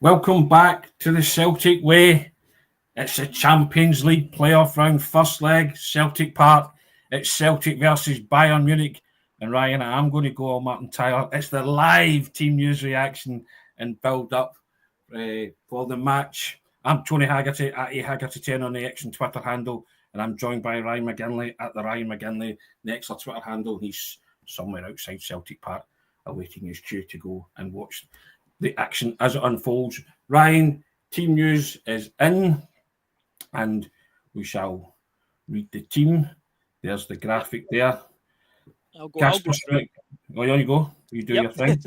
Welcome back to the Celtic Way. It's the Champions League playoff round, first leg, Celtic Park. It's Celtic versus Bayern Munich. And Ryan, I'm going to go all Martin Tyler. It's the live team news reaction and build-up for the match. I'm Tony Haggerty at Haggerty10 on the X and Twitter handle, and I'm joined by Ryan McGinley at the Ryan McGinley, the X or Twitter handle. He's somewhere outside Celtic Park, awaiting his cue to go and watch the action as it unfolds. Ryan, team news is in, and we shall read the team. There's the graphic there. I'll go through. Oh, there you go. You do your thing.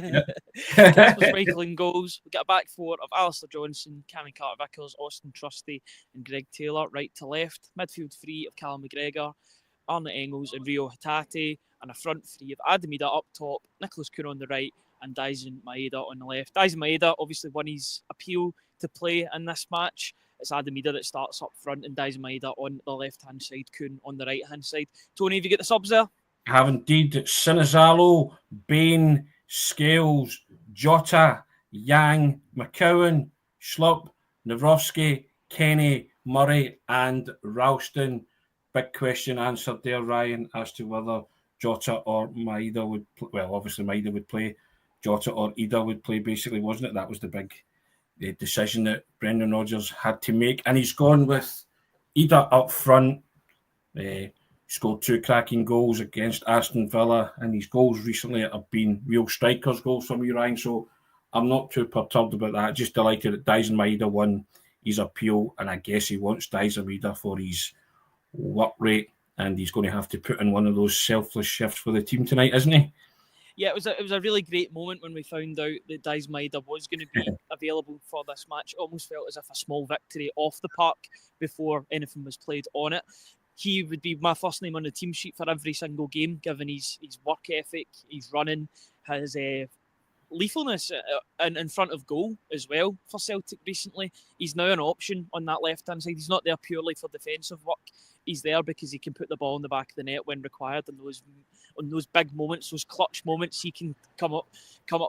Casper Schmeichel goals. We got a back four of Alistair Johnson, Cammy Carter-Vickers, Austin Trusty, and Greg Taylor, right to left. Midfield three of Callum McGregor, Arne Engels, and Rio Hatate, and a front three of Adam Ida up top, Nicholas Kuhn on the right, and Daisen Maeda on the left. Daisen Maeda obviously won his appeal to play in this match. It's Adam Ida that starts up front and Daisen Maeda on the left-hand side, Kuhn on the right-hand side. Tony, have you got the subs there? I have indeed. Sinizalo, Bain, Scales, Jota, Yang, McCowan, Schlupp, Navrowski, Kenny, Murray, and Ralston. Big question answered there, Ryan, as to whether Jota or Maeda would play. Well, obviously Maeda would play. Jota or Ida would play, basically, wasn't it? That was the big decision that Brendan Rodgers had to make. And he's gone with Ida up front. Scored two cracking goals against Aston Villa, and his goals recently have been real strikers' goals for me, Ryan. So I'm not too perturbed about that. Just delighted that Daisen Maeda won his appeal, and I guess he wants Daisen Maeda for his work rate, and he's going to have to put in one of those selfless shifts for the team tonight, isn't he? Yeah, it was a really great moment when we found out that Daisen Maeda was going to be available for this match. It almost felt as if a small victory off the park before anything was played on it. He would be my first name on the team sheet for every single game, given his work ethic, his running, his lethalness in front of goal as well for Celtic recently. He's now an option on that left-hand side. He's not there purely for defensive work. He's there because he can put the ball in the back of the net when required, and those big moments, those clutch moments, he can come up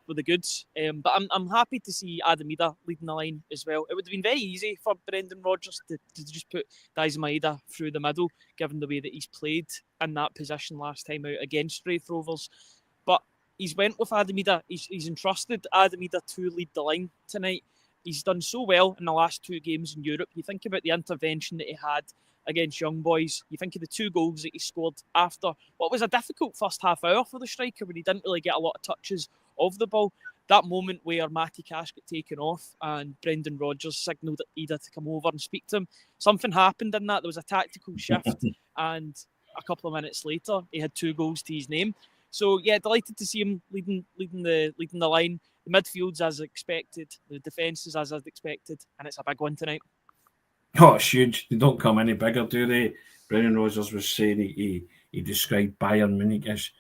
with the goods. But I'm happy to see Adam Ida leading the line as well. It would have been very easy for Brendan Rodgers to just put Daisen Maeda through the middle, given the way that he's played in that position last time out against Wraith Rovers. But he's went with Adam Ida. He's entrusted Adam Ida to lead the line tonight. He's done so well in the last two games in Europe. You think about the intervention that he had against Young Boys. You think of the two goals that he scored after what was a difficult first half hour for the striker when he didn't really get a lot of touches of the ball. That moment where Matty Cash got taken off and Brendan Rodgers signalled Ida to come over and speak to him. Something happened in that. There was a tactical shift, and a couple of minutes later, he had two goals to his name. So yeah, delighted to see him leading the line. The midfield's as expected, the defence is as expected, and it's a big one tonight. Oh, it's huge. They don't come any bigger, do they? Brendan Rodgers was saying he described Bayern Munich as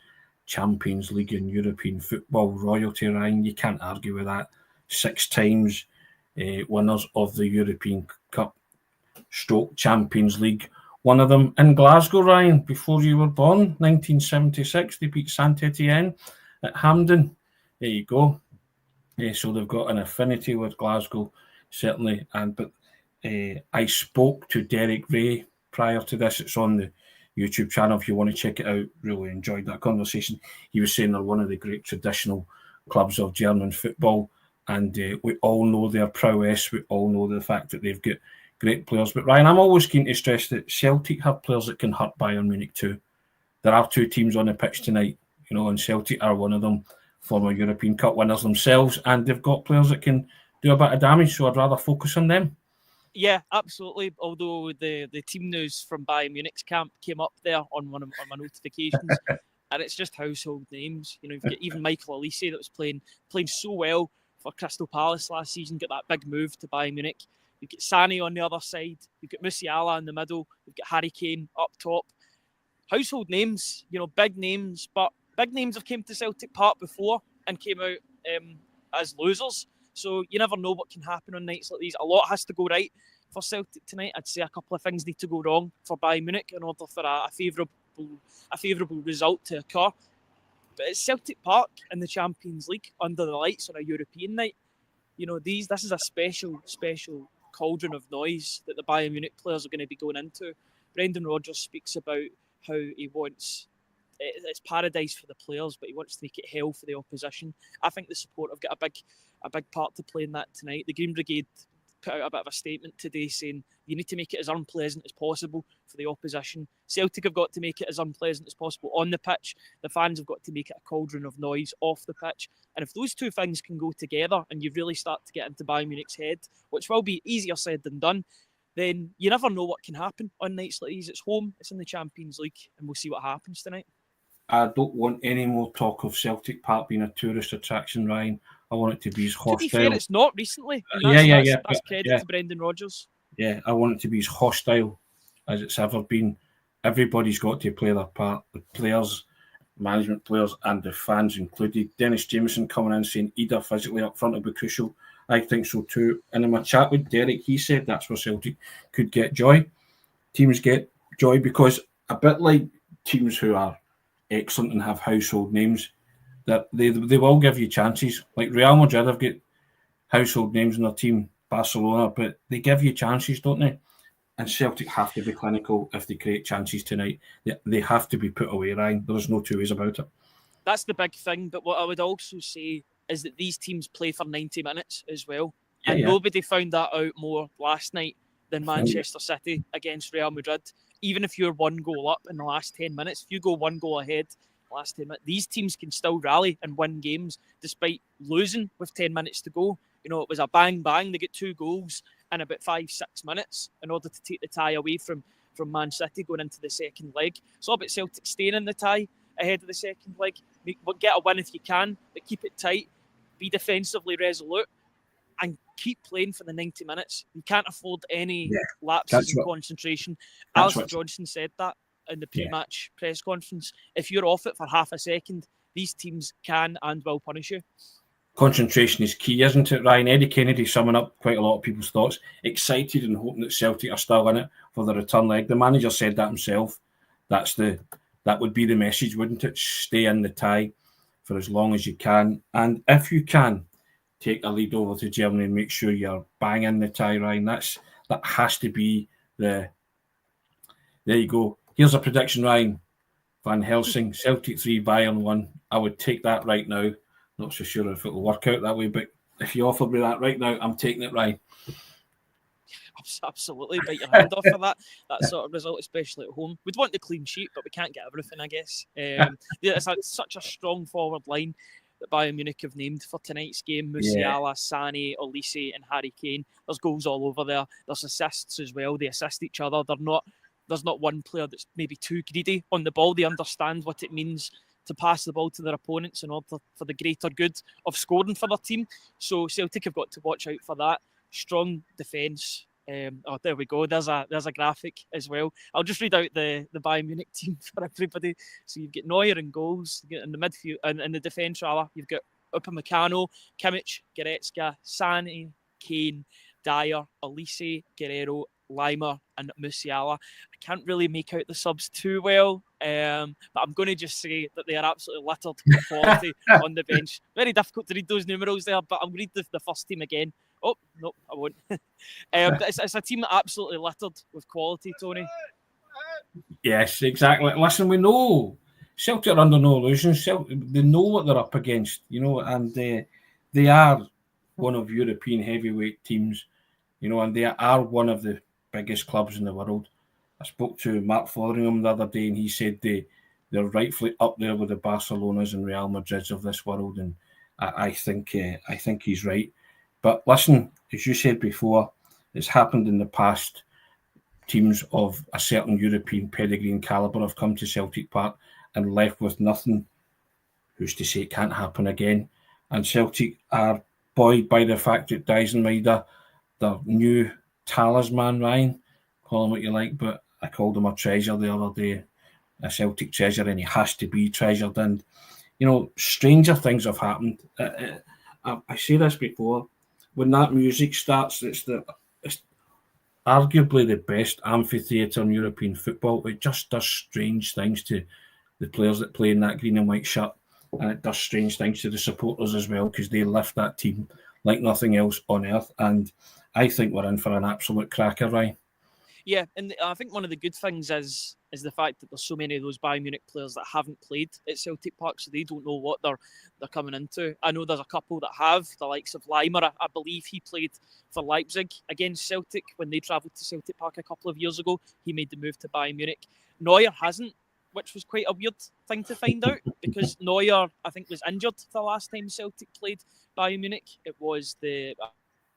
Champions League and European football royalty, Ryan. You can't argue with that. 6 times winners of the European Cup / Champions League. One of them in Glasgow, Ryan, before you were born, 1976. They beat Saint-Etienne at Hampden. There you go. So they've got an affinity with Glasgow, certainly. But I spoke to Derek Ray prior to this. It's on the YouTube channel if you want to check it out. Really enjoyed that conversation. He was saying they're one of the great traditional clubs of German football, and we all know their prowess. We all know the fact that they've got great players. But Ryan, I'm always keen to stress that Celtic have players that can hurt Bayern Munich too. There are 2 teams on the pitch tonight, and Celtic are one of them, former European Cup winners themselves, and they've got players that can do a bit of damage, so I'd rather focus on them. Yeah, absolutely. Although the team news from Bayern Munich's camp came up there on one of my notifications, and it's just household names. You've got even Michael Olise that was playing so well for Crystal Palace last season, got that big move to Bayern Munich. You've got Sané on the other side. You've got Musiala in the middle. You've got Harry Kane up top. Household names, big names, but big names have came to Celtic Park before and came out as losers. So you never know what can happen on nights like these. A lot has to go right for Celtic tonight. I'd say a couple of things need to go wrong for Bayern Munich in order for a favourable result to occur. But it's Celtic Park in the Champions League under the lights on a European night. this is a special cauldron of noise that the Bayern Munich players are going to be going into. Brendan Rodgers speaks about how he wants it's paradise for the players, but he wants to make it hell for the opposition. I think the support have got a big part to play in that tonight. The Green Brigade put out a bit of a statement today saying you need to make it as unpleasant as possible for the opposition. Celtic have got to make it as unpleasant as possible on the pitch. The fans have got to make it a cauldron of noise off the pitch. And if those two things can go together and you really start to get into Bayern Munich's head, which will be easier said than done, then you never know what can happen on nights like these. It's home, it's in the Champions League, and we'll see what happens tonight. I don't want any more talk of Celtic Park being a tourist attraction, Ryan. I want it to be as hostile. To be fair, it's not recently. And that's credit to Brendan Rodgers. Yeah, I want it to be as hostile as it's ever been. Everybody's got to play their part. The players, management players, and the fans included. Dennis Jameson coming in saying either physically up front will be crucial. I think so too. And in my chat with Derek, he said that's where Celtic could get joy. Teams get joy because a bit like teams who are excellent and have household names, that they will give you chances. Like Real Madrid have got household names in their team, Barcelona, but they give you chances, don't they? And Celtic have to be clinical if they create chances tonight. They have to be put away, Ryan. There's no two ways about it. That's the big thing. But what I would also say is that these teams play for 90 minutes as well. Nobody found that out more last night than Manchester City against Real Madrid. Even if you're one goal up in the last 10 minutes, if you go one goal ahead the last 10 minutes, these teams can still rally and win games despite losing with 10 minutes to go. It was a bang-bang. They get 2 goals in about 5-6 minutes in order to take the tie away from Man City going into the second leg. It's all about Celtic staying in the tie ahead of the second leg. Get a win if you can, but keep it tight. Be defensively resolute and keep playing for the 90 minutes. You can't afford any lapses in concentration. Alistair Johnson said that in the pre-match press conference. If you're off it for half a second, these teams can and will punish you. Concentration is key, isn't it, Ryan? Eddie Kennedy summing up quite a lot of people's thoughts. Excited and hoping that Celtic are still in it for the return leg. The manager said that himself. That would be the message, wouldn't it? Stay in the tie for as long as you can. And if you can, take a lead over to Germany and make sure you're banging the tie, Ryan. That has to be the... There you go. Here's a prediction, Ryan. Van Helsing, Celtic 3, Bayern 1. I would take that right now. Not so sure if it'll work out that way, but if you offered me that right now, I'm taking it, Ryan. Absolutely, bite your hand off for that sort of result, especially at home. We'd want the clean sheet, but we can't get everything, I guess. It's such a strong forward line that Bayern Munich have named for tonight's game. Musiala, Sané, Olise and Harry Kane. There's goals all over there. There's assists as well. They assist each other. There's not one player that's maybe too greedy on the ball. They understand what it means to pass the ball to their opponents in order for the greater good of scoring for their team. So Celtic have got to watch out for that. Strong defence. There we go. There's a graphic as well. I'll just read out the Bayern Munich team for everybody. So you've got Neuer in goals, in the midfield, and in the defence, rather. You've got Upamecano, Kimmich, Goretzka, Sané, Kane, Dyer, Olise, Guerrero, Laimer and Musiala. I can't really make out the subs too well, but I'm going to just say that they are absolutely littered with quality on the bench. Very difficult to read those numerals there, but I'll read the first team again. Oh, no, I won't. But it's a team absolutely littered with quality, Tony. Yes, exactly. Listen, we know Celtic are under no illusions. They know what they're up against, and they are one of European heavyweight teams, and they are one of the biggest clubs in the world. I spoke to Mark Fotheringham the other day, and he said they're rightfully up there with the Barcelonas and Real Madrids of this world, and I think he's right. But listen, as you said before, it's happened in the past. Teams of a certain European pedigree and calibre have come to Celtic Park and left with nothing. Who's to say it can't happen again? And Celtic are buoyed by the fact that Dijsselmaijde, the new talisman, Ryan, call him what you like, but I called him a treasure the other day, a Celtic treasure, and he has to be treasured. And, stranger things have happened. I say this before, when that music starts, it's arguably the best amphitheatre in European football. It just does strange things to the players that play in that green and white shirt, and it does strange things to the supporters as well, because they lift that team like nothing else on earth. And I think we're in for an absolute cracker, Ryan. Yeah, and I think one of the good things is the fact that there's so many of those Bayern Munich players that haven't played at Celtic Park, so they don't know what they're coming into. I know there's a couple that have, the likes of Leimer. I believe he played for Leipzig against Celtic when they travelled to Celtic Park a couple of years ago. He made the move to Bayern Munich. Neuer hasn't, which was quite a weird thing to find out because Neuer, I think, was injured the last time Celtic played Bayern Munich. It was the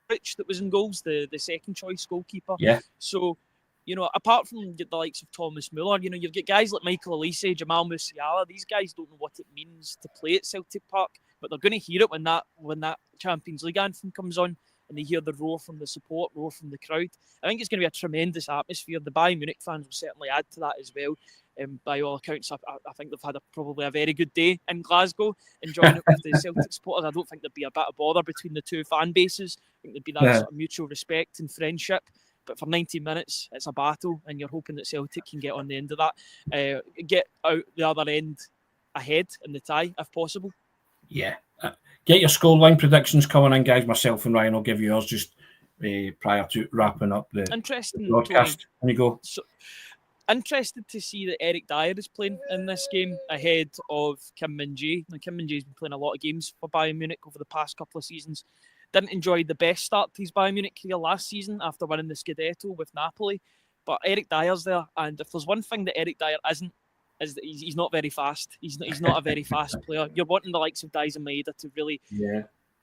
Rich that was in goals, the second choice goalkeeper. Yeah. So, apart from the likes of Thomas Muller, you've got guys like Michael Elise, Jamal Musiala. These guys don't know what it means to play at Celtic Park, but they're going to hear it when that Champions League anthem comes on and they hear the roar from the support, roar from the crowd. I think it's going to be a tremendous atmosphere. The Bayern Munich fans will certainly add to that as well. By all accounts, I think they've had probably a very good day in Glasgow, enjoying it with the Celtic supporters. I don't think there'd be a bit of bother between the two fan bases. I think there'd be that sort of mutual respect and friendship. But for 90 minutes, it's a battle, and you're hoping that Celtic can get on the end of that, get out the other end ahead in the tie, if possible. Yeah. Get your scoreline predictions coming in, guys. Myself and Ryan will give you yours just prior to wrapping up the broadcast. There you go. So, interested to see that Eric Dyer is playing in this game ahead of Kim Min-jae. Now, Kim Min-jae's been playing a lot of games for Bayern Munich over the past couple of seasons. Didn't enjoy the best start to his Bayern Munich career last season after winning the Scudetto with Napoli. But Eric Dyer's there, and if there's one thing that Eric Dyer isn't, is that he's not very fast. He's not a very fast player. You're wanting the likes of Daizen Maeda to really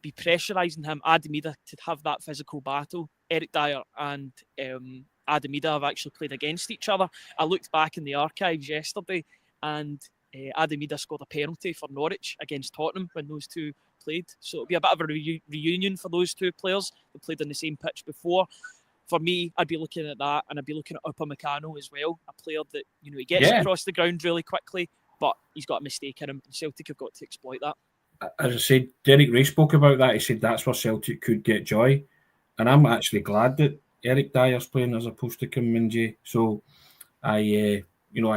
be pressurising him. Adam Maeda to have that physical battle. Eric Dyer and Adam Maeda have actually played against each other. I looked back in the archives yesterday, and Adam Maeda scored a penalty for Norwich against Tottenham when those two played. So it'll be a bit of a reunion for those two players. They played on the same pitch before. For me, I'd be looking at that, and I'd be looking at Upamecano as well, a player that he gets across the ground really quickly, but he's got a mistake in him, and Celtic have got to exploit that. As I said, Derek Ray spoke about that. He said that's where Celtic could get joy, and I'm actually glad that Eric Dyer's playing as opposed to Kim Min-jae. So I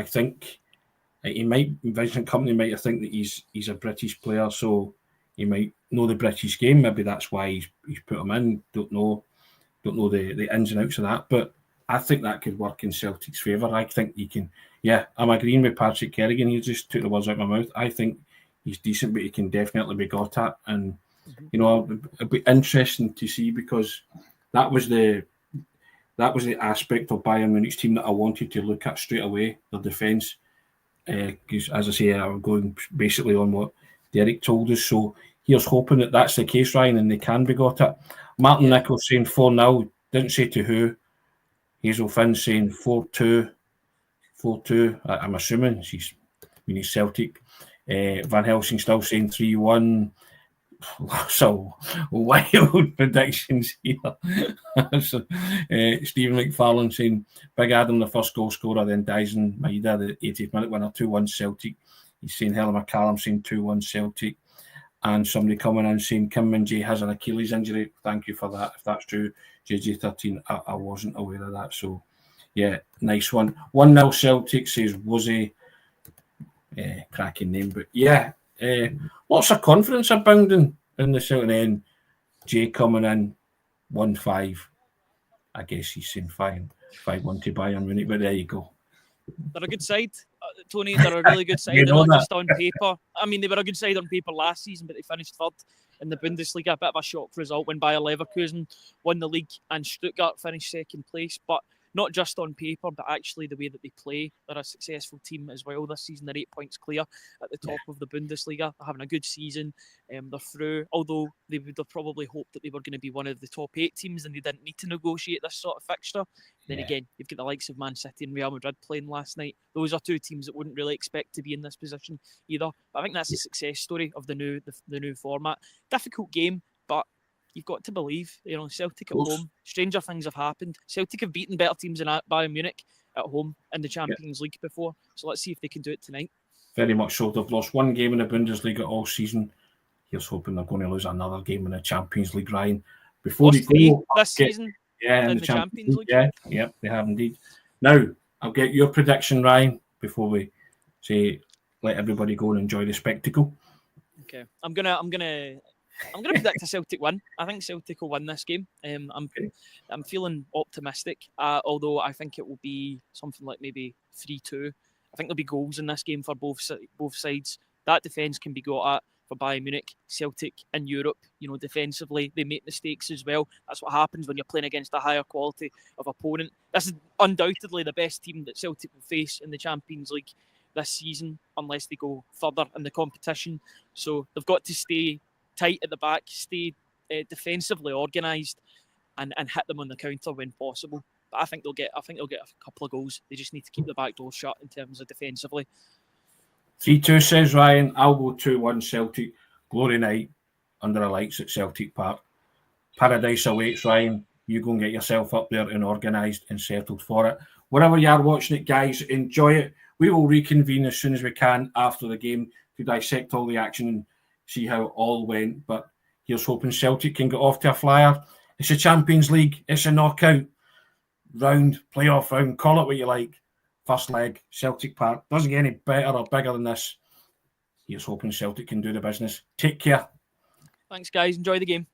think he might, Vincent Kompany might think that he's a British player, so he might know the British game. Maybe that's why he's put him in. Don't know the ins and outs of that, but I think that could work in Celtic's favour. I think he can. Yeah, I'm agreeing with Patrick Kerrigan. He just took the words out of my mouth. I think he's decent, but he can definitely be got at. And it'd be interesting to see, because that was the aspect of Bayern Munich's team that I wanted to look at straight away, their defence. Because as I say, I'm going basically on what Derek told us. So here's hoping that that's the case, Ryan, and they can be got at. Martin Nichols saying 4-0, didn't say to who. Hazel Finn saying 4-2. 4-2. I'm assuming he's Celtic. Van Helsing still saying 3-1. So wild predictions here. So, Stephen McFarlane saying Big Adam, the first goal scorer, then Daizen Maeda, the 80th minute winner, 2-1 Celtic. He's saying Helen McCallum saying 2-1 Celtic. And somebody coming in saying Kim Min-jae has an Achilles injury. Thank you for that. If that's true, JJ13, I wasn't aware of that. So, yeah, nice one. 1-0 Celtic, says Woozy. Cracking name. But, yeah, lots of confidence abounding in the Celtic. And then Jay coming in, 1-5. I guess he's saying 5-1 to Bayern Munich, but there you go. They're a good side, Tony. They're a really good side. They're not just on paper. I mean, they were a good side on paper last season, but they finished third in the Bundesliga. A bit of a shock result when Bayer Leverkusen won the league and Stuttgart finished second place. But not just on paper, but actually the way that they play. They're a successful team as well this season. They're 8 points clear at the top of the Bundesliga. They're having a good season. They're through, although they would have probably hoped that they were going to be one of the top 8 teams and they didn't need to negotiate this sort of fixture. Then again, you've got the likes of Man City and Real Madrid playing last night. Those are two teams that wouldn't really expect to be in this position either. But I think that's a success story of the new format. Difficult game, but you've got to believe, Celtic at home, stranger things have happened. Celtic have beaten better teams than Bayern Munich at home in the Champions League before. So let's see if they can do it tonight. Very much so. They've lost one game in the Bundesliga all season. Here's hoping they're going to lose another game in the Champions League, Ryan. Before they go this season in the Champions League. Yeah, they have indeed. Now, I'll get your prediction, Ryan, before we say let everybody go and enjoy the spectacle. Okay. I'm gonna I'm going to predict a Celtic win. I think Celtic will win this game. I'm feeling optimistic, although I think it will be something like maybe 3-2. I think there'll be goals in this game for both sides. That defence can be got at for Bayern Munich. Celtic in Europe, defensively, they make mistakes as well. That's what happens when you're playing against a higher quality of opponent. This is undoubtedly the best team that Celtic will face in the Champions League this season, unless they go further in the competition. So they've got to stay tight at the back, stay defensively organised, and hit them on the counter when possible. But I think they'll get a couple of goals. They just need to keep the back door shut in terms of defensively. 3-2 says Ryan. I'll go 2-1 Celtic. Glory night under the lights at Celtic Park. Paradise awaits, Ryan. You go and get yourself up there and organised and settled for it. Wherever you are watching it, guys, enjoy it. We will reconvene as soon as we can after the game to dissect all the action and see how it all went. But here's hoping Celtic can get off to a flyer. It's a Champions League. It's a knockout round, playoff round. Call it what you like. First leg, Celtic Park. Doesn't get any better or bigger than this. Here's hoping Celtic can do the business. Take care. Thanks, guys. Enjoy the game.